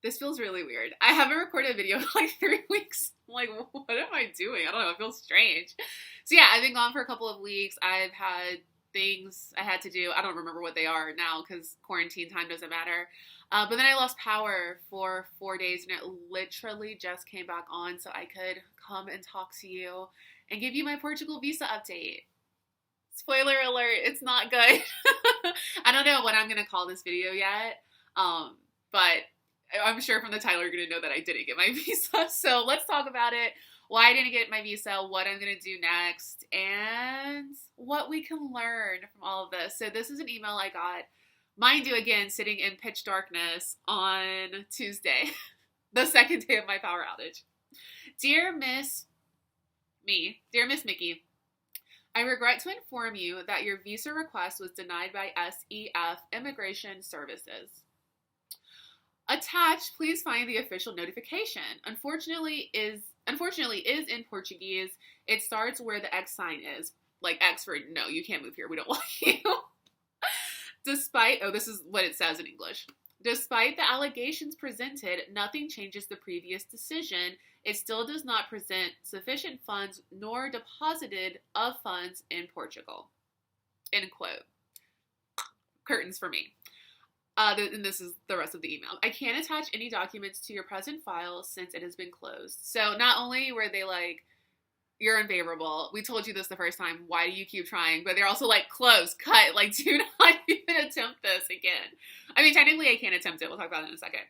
This feels really weird. I haven't recorded a video in like 3 weeks. I'm like, what am I doing? I don't know. It feels strange. So yeah, I've been gone for a couple of weeks. I've had things I had to do. I don't remember what they are now because quarantine time doesn't matter. But then I lost power for 4 days and it literally just came back on so I could come and talk to you and give you my Portugal visa update. Spoiler alert, it's not good. I don't know what I'm going to call this video yet. But I'm sure from the title you're going to know that I didn't get my visa. So let's talk about it. Why I didn't get my visa, what I'm going to do next, and what we can learn from all of this. So this is an email I got, mind you, again, sitting in pitch darkness on Tuesday, the second day of my power outage. Dear Miss Mickey, I regret to inform you that your visa request was denied by SEF Immigration Services. Attached, please find the official notification. Unfortunately is in Portuguese. It starts where the X sign is. Like X for no, you can't move here. We don't want you. This is what it says in English. Despite the allegations presented, nothing changes the previous decision. It still does not present sufficient funds nor deposited of funds in Portugal. End quote. Curtains for me. And this is the rest of the email. I can't attach any documents to your present file since it has been closed. So not only were they like, you're unfavorable. We told you this the first time. Why do you keep trying? But they're also like, close, cut. Like, do not even attempt this again. I mean, technically I can't attempt it. We'll talk about it in a second.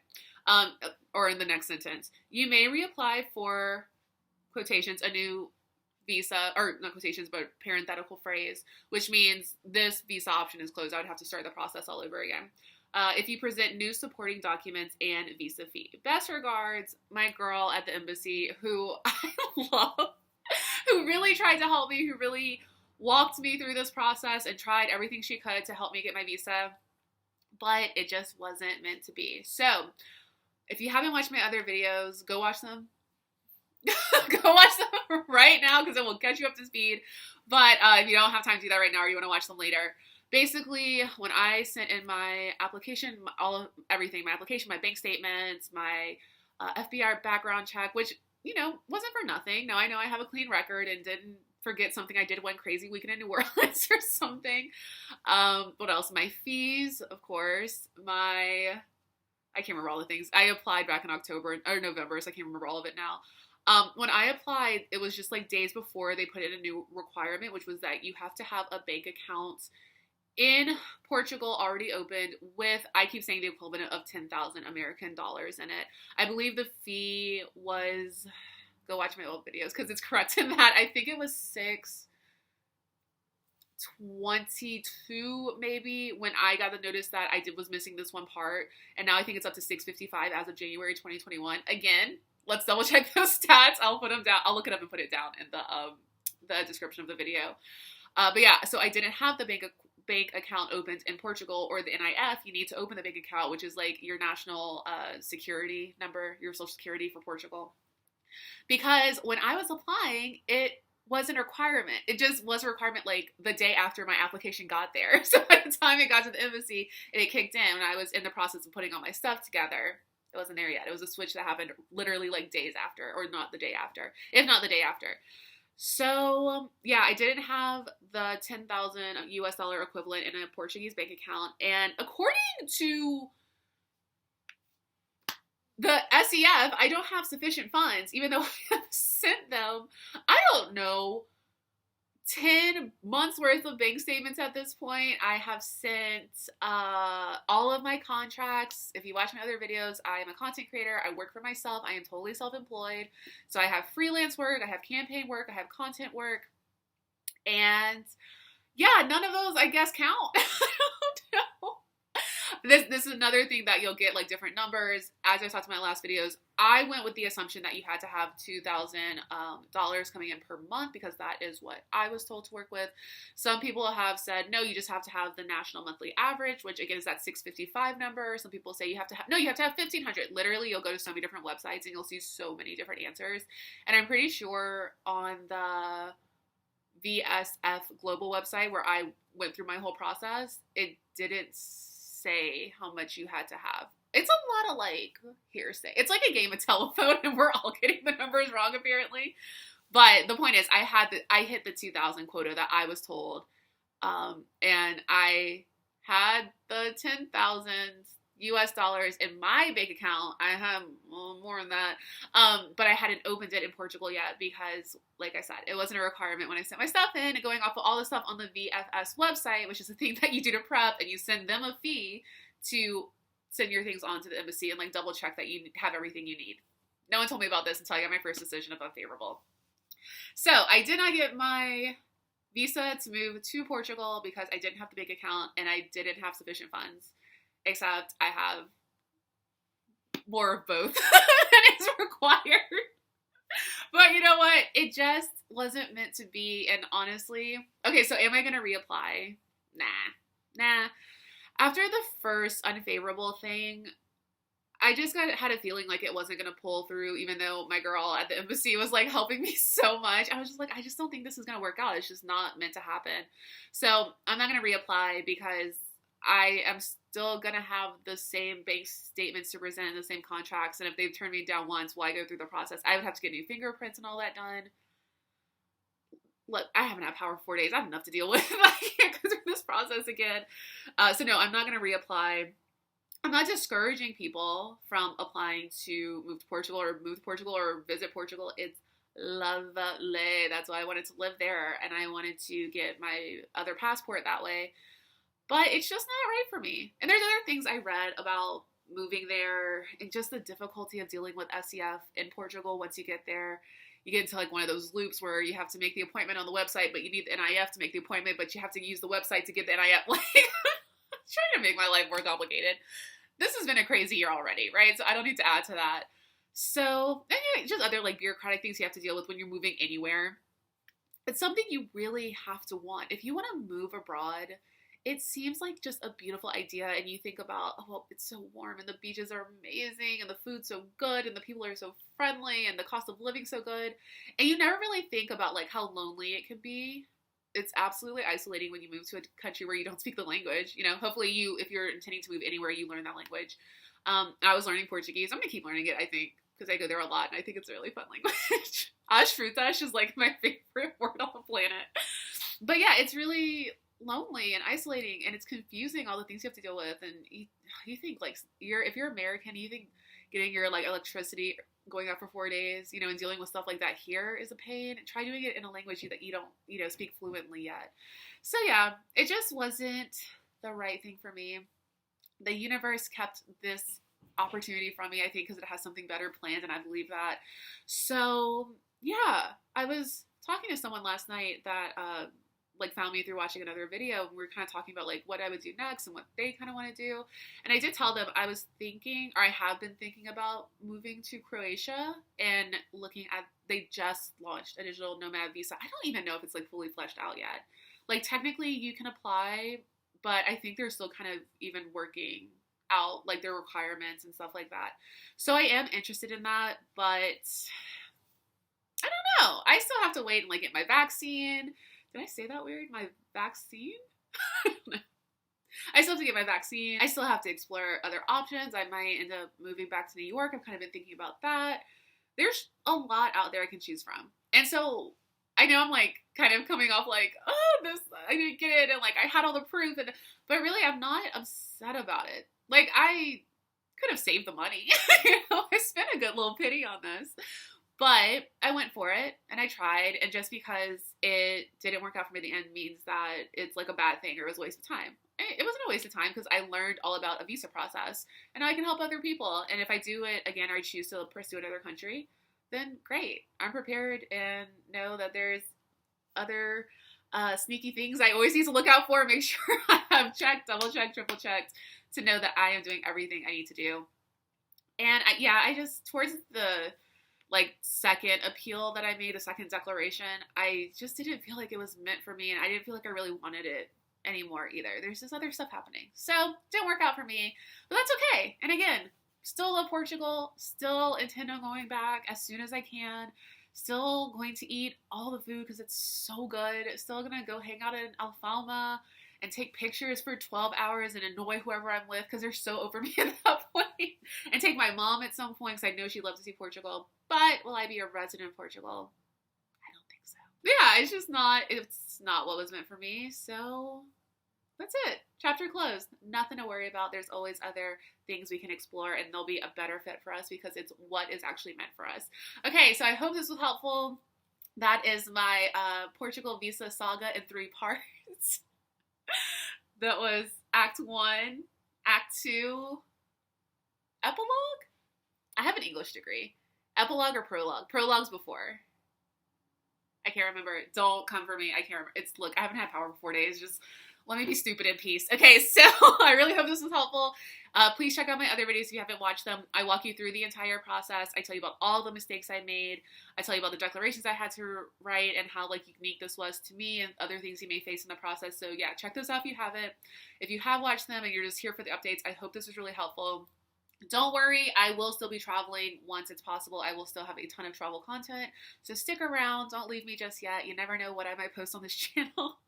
Or in the next sentence. You may reapply for, quotations, a new visa, or not quotations, but parenthetical phrase, which means this visa option is closed. I would have to start the process all over again. If you present new supporting documents and visa fee. Best regards, my girl at the embassy who I love, who really tried to help me, who really walked me through this process and tried everything she could to help me get my visa, but it just wasn't meant to be. So, if you haven't watched my other videos, go watch them. Go watch them right now because it will catch you up to speed. But if you don't have time to do that right now or you want to watch them later, basically, when I sent in my application, everything, my application, my bank statements, my FBI background check, which, you know, wasn't for nothing. Now I know I have a clean record and didn't forget something I did one crazy weekend in New Orleans or something. What else? My fees, of course. I can't remember all the things. I applied back in October or November, so I can't remember all of it now. When I applied, it was just like days before they put in a new requirement, which was that you have to have a bank account in Portugal already opened with, I keep saying the equivalent of 10,000 American dollars in it. I believe the fee was, go watch my old videos because it's correct in that. I think it was $622 maybe when I got the notice that was missing this one part. And now I think it's up to $655 as of January 2021. Again, let's double check those stats. I'll put them down. I'll look it up and put it down in the description of the video. But yeah, so I didn't have the bank account opened in Portugal or the NIF. You need to open the bank account, which is like your national security number, your social security for Portugal. Because when I was applying, it wasn't a requirement. It just was a requirement like the day after my application got there. So by the time it got to the embassy and it kicked in, when I was in the process of putting all my stuff together, it wasn't there yet. It was a switch that happened literally like days after, or not the day after, if not the day after. So, yeah, I didn't have the 10,000 US dollar equivalent in a Portuguese bank account. And according to the SEF, I don't have sufficient funds, even though I have sent them, I don't know, 10 months worth of bank statements at this point. I have sent all of my contracts. If you watch my other videos, I am a content creator. I work for myself. I am totally self-employed. So I have freelance work, I have campaign work, I have content work. And yeah, none of those, I guess, count. I don't know. This is another thing that you'll get, like, different numbers. As I talked in my last videos, I went with the assumption that you had to have $2,000 coming in per month because that is what I was told to work with. Some people have said, no, you just have to have the national monthly average, which again is that 655 number. Some people say you have to have 1,500. Literally, you'll go to so many different websites and you'll see so many different answers. And I'm pretty sure on the VSF Global website where I went through my whole process, it didn't say how much you had to have It's a lot of like hearsay. It's like a game of telephone and we're all getting the numbers wrong apparently. But the point is I hit the 2,000 quota that I was told. And I had the 10,000 US dollars in my bank account. I have more than that. But I hadn't opened it in Portugal yet because, like I said, it wasn't a requirement when I sent my stuff in, and going off of all the stuff on the VFS website, which is a thing that you do to prep, and you send them a fee to send your things on to the embassy and like double check that you have everything you need. No one told me about this until I got my first decision of unfavorable. So I did not get my visa to move to Portugal because I didn't have the bank account and I didn't have sufficient funds, except I have more of both than is required. But you know what? It just wasn't meant to be. And honestly, okay, so am I going to reapply? Nah. After the first unfavorable thing, I just had a feeling like it wasn't going to pull through, even though my girl at the embassy was like helping me so much. I was just like, I just don't think this is going to work out. It's just not meant to happen. So I'm not going to reapply because I am still going to have the same bank statements to present, the same contracts. And if they've turned me down once while I go through the process, I would have to get new fingerprints and all that done. Look, I haven't had power for 4 days. I have enough to deal with. I can't go through this process again. So no, I'm not going to reapply. I'm not discouraging people from applying to move to Portugal or visit Portugal. It's lovely. That's why I wanted to live there, and I wanted to get my other passport that way. But it's just not right for me. And there's other things I read about moving there and just the difficulty of dealing with SEF in Portugal once you get there. You get into like one of those loops where you have to make the appointment on the website, but you need the NIF to make the appointment, but you have to use the website to get the NIF. Like, trying to make my life more complicated. This has been a crazy year already, right? So I don't need to add to that. So, anyway, just other like bureaucratic things you have to deal with when you're moving anywhere. It's something you really have to want. If you want to move abroad, it seems like just a beautiful idea, and you think about, oh, well, it's so warm, and the beaches are amazing, and the food's so good, and the people are so friendly, and the cost of living so good, and you never really think about like how lonely it can be. It's absolutely isolating when you move to a country where you don't speak the language. You know, hopefully if you're intending to move anywhere, you learn that language. I was learning Portuguese. I'm going to keep learning it, I think, because I go there a lot, and I think it's a really fun language. As frutas is like my favorite word on the planet. But yeah, it's really lonely and isolating, and it's confusing, all the things you have to deal with. And you think like if you're American, you think getting your like electricity going up for 4 days, you know, and dealing with stuff like that here is a pain. Try doing it in a language that you don't, you know, speak fluently yet. So yeah, it just wasn't the right thing for me. The universe kept this opportunity from me, I think, because it has something better planned, and I believe that. So yeah, I was talking to someone last night that like found me through watching another video, and we were kind of talking about like what I would do next and what they kind of want to do. And I did tell them I was thinking, or I have been thinking about moving to Croatia and looking at, they just launched a digital nomad visa. I don't even know if it's like fully fleshed out yet. Like technically you can apply, but I think they're still kind of even working out like their requirements and stuff like that. So I am interested in that, but I don't know. I still have to wait and like get my vaccine. Did I say that weird? My vaccine? I still have to get my vaccine. I still have to explore other options. I might end up moving back to New York. I've kind of been thinking about that. There's a lot out there I can choose from. And so I know I'm like kind of coming off like, oh, this, I didn't get it. And like I had all the proof. But really, I'm not upset about it. Like I could have saved the money. You know, I spent a good little penny on this. But I went for it, and I tried, and just because it didn't work out for me at the end means that it's like a bad thing or it was a waste of time. It wasn't a waste of time because I learned all about a visa process, and I can help other people. And if I do it again or I choose to pursue another country, then great. I'm prepared and know that there's other sneaky things I always need to look out for, make sure I have checked, double checked, triple checked to know that I am doing everything I need to do. And I just, towards the like second appeal that I made, the second declaration, I just didn't feel like it was meant for me, and I didn't feel like I really wanted it anymore either. There's this other stuff happening. So didn't work out for me, but that's okay. And again, still love Portugal, still intend on going back as soon as I can, still going to eat all the food because it's so good, still gonna go hang out in Alfama and take pictures for 12 hours and annoy whoever I'm with because they're so over me at that point. And take my mom at some point because I know she'd love to see Portugal. But will I be a resident of Portugal? I don't think so. Yeah, it's not what was meant for me. So that's it. Chapter closed. Nothing to worry about. There's always other things we can explore, and they'll be a better fit for us because it's what is actually meant for us. Okay, so I hope this was helpful. That is my Portugal visa saga in 3 parts. That was Act 1, Act 2, Epilogue? I have an English degree. Epilogue or prologue? Prologue's before. I can't remember. Don't come for me. I can't remember. Look, I haven't had power for 4 days. Just let me be stupid in peace. Okay, so I really hope this was helpful. Please check out my other videos if you haven't watched them. I walk you through the entire process. I tell you about all the mistakes I made. I tell you about the declarations I had to write and how unique this was to me and other things you may face in the process. So yeah, check those out if you haven't. If you have watched them and you're just here for the updates, I hope this was really helpful. Don't worry, I will still be traveling once it's possible. I will still have a ton of travel content. So stick around. Don't leave me just yet. You never know what I might post on this channel.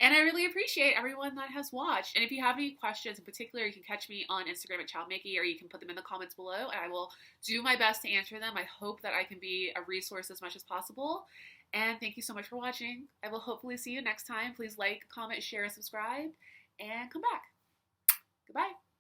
And I really appreciate everyone that has watched. And if you have any questions in particular, you can catch me on Instagram at ChildMakey, or you can put them in the comments below, and I will do my best to answer them. I hope that I can be a resource as much as possible. And thank you so much for watching. I will hopefully see you next time. Please like, comment, share, and subscribe, and come back. Goodbye.